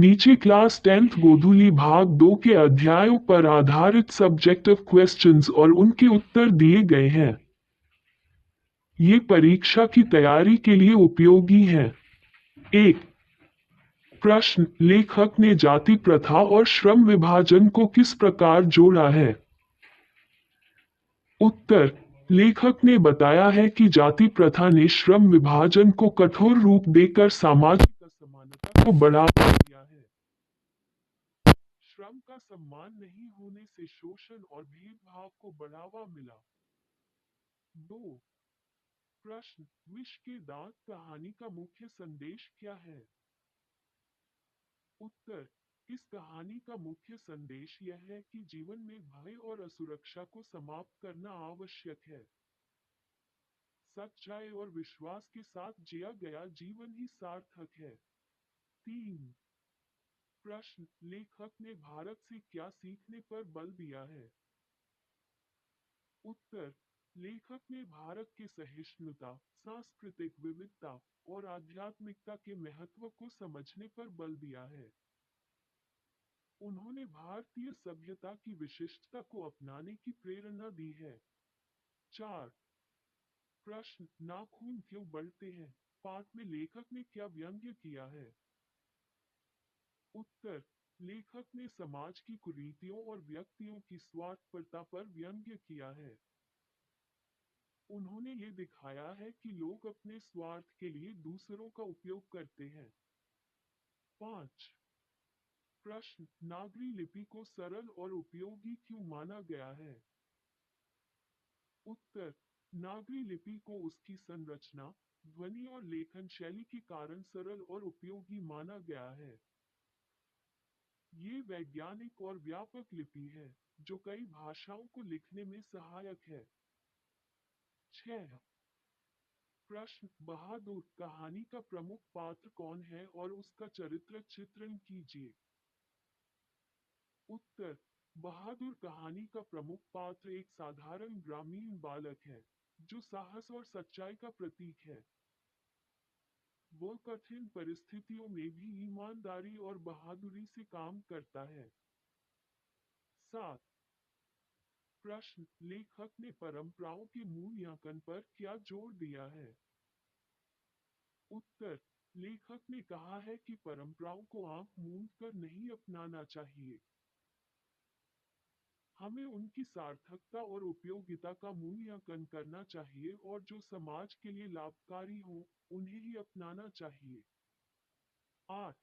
नीचे class 10th गोधूली भाग 2 के अध्यायों पर आधारित सब्जेक्टिव क्वेश्चंस और उनके उत्तर दिए गए हैं। ये परीक्षा की तैयारी के लिए उपयोगी हैं। 1. प्रश्न, लेखक ने जाति प्रथा और श्रम विभाजन को किस प्रकार जोड़ा है? उत्तर, लेखक ने बताया है कि जाति प्रथा ने श्रम विभाजन को कठोर रूप देकर सामाजिक असमानता को बढ़ावा दिया है। श्रम का सम्मान नहीं होने से शोषण और भेदभाव को बढ़ावा मिला। 2. प्रश्न, विष के दांत कहानी का मुख्य संदेश क्या है? उत्तर, इस कहानी का मुख्य संदेश यह है कि जीवन में भय और असुरक्षा को समाप्त करना आवश्यक है। सच्चाई और विश्वास के साथ जिया गया जीवन ही सार्थक है। 3. प्रश्न, लेखक ने भारत से क्या सीखने पर बल दिया है? उत्तर, लेखक ने भारत की सहिष्णुता, सांस्कृतिक विविधता और आध्यात्मिकता के महत्व को समझने पर बल दिया है। उन्होंने भारतीय सभ्यता की विशिष्टता को अपनाने की प्रेरणा दी है। 4. प्रश्न, नाखून क्यों बढ़ते हैं? पाठ में लेखक ने क्या व्यंग्य किया है? उत्तर, लेखक ने समाज की कुरीतियों और व्यक्तियों की स्वार्थपरता पर व्यंग्य किया है। उन्होंने ये दिखाया है कि लोग अपने स्वार्थ के लिए दूसरों का उपयोग करते हैं। 5. प्रश्न, नागरी लिपि को सरल और उपयोगी क्यों माना गया है? उत्तर, नागरी लिपि को उसकी संरचना, ध्वनि और लेखन शैली के कारण सरल और उपयोगी माना गया है। ये वैज्ञानिक और व्यापक लिपि है, जो कई भाषाओं को लिखने में सहायक है। 6. प्रश्न, बहादुर कहानी का प्रमुख पात्र कौन है और उसका चरित्र चित्रण कीजिए। उत्तर, बहादुर कहानी का प्रमुख पात्र एक साधारण ग्रामीण बालक है, जो साहस और सच्चाई का प्रतीक है। वो कठिन परिस्थितियों में भी ईमानदारी और बहादुरी से काम करता है। 7. प्रश्न, लेखक ने परंपराओं के मूल्यांकन पर क्या जोर दिया है? उत्तर, लेखक ने कहा है कि परंपराओं को आंख मूंद कर नहीं अपनाना चाहिए। हमें उनकी सार्थकता और उपयोगिता का मूल्यांकन करना चाहिए और जो समाज के लिए लाभकारी हो, उन्हें ही अपनाना चाहिए। 8.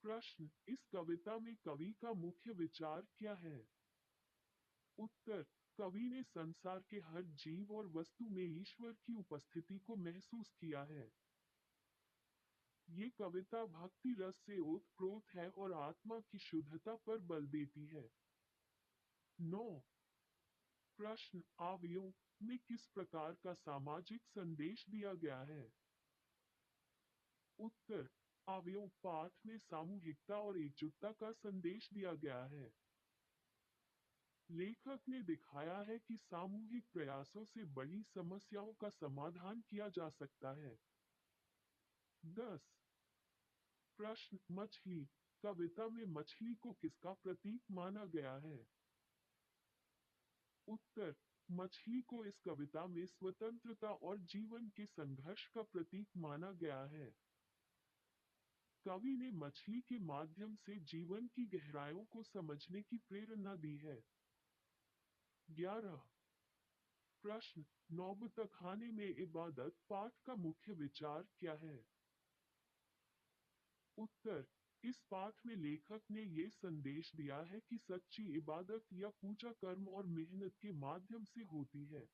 प्रश्न, इस कविता में कवि का मुख्य विचार क्या है? उत्तर, कवि ने संसार के हर जीव और वस्तु में ईश्वर की उपस्थिति को महसूस किया है। ये कविता भक्ति रस से ओतप्रोत है और आत्मा की शुद्धता पर बल देती है। 9. प्रश्न, आवयों में किस प्रकार का सामाजिक संदेश दिया गया है? उत्तर, आवयों पाठ में सामूहिकता और एकजुटता का संदेश दिया गया है। लेखक ने दिखाया है कि सामूहिक प्रयासों से बड़ी समस्याओं का समाधान किया जा सकता है। 10. प्रश्न, मछली कविता में मछली को किसका प्रतीक माना गया है? उत्तर, मछली को इस कविता में स्वतंत्रता और जीवन के संघर्ष का प्रतीक माना गया है। कवि ने मछली के माध्यम से जीवन की गहराइयों को समझने की प्रेरणा दी है। 11. प्रश्न, नौबत खाने में इबादत पाठ का मुख्य विचार क्या है? उत्तर, इस पाठ में लेखक ने ये संदेश दिया है कि सच्ची इबादत या पूजा कर्म और मेहनत के माध्यम से होती है।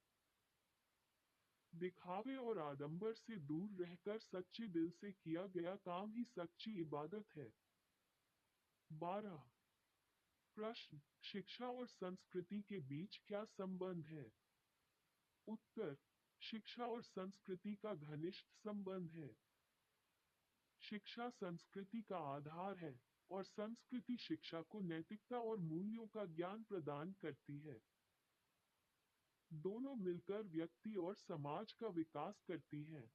दिखावे और आडंबर से दूर रहकर सच्चे दिल से किया गया काम ही सच्ची इबादत है। 12. प्रश्न, शिक्षा और संस्कृति के बीच क्या संबंध है? उत्तर, शिक्षा और संस्कृति का घनिष्ठ संबंध है। शिक्षा संस्कृति का आधार है और संस्कृति शिक्षा को नैतिकता और मूल्यों का ज्ञान प्रदान करती है। दोनों मिलकर व्यक्ति और समाज का विकास करती हैं।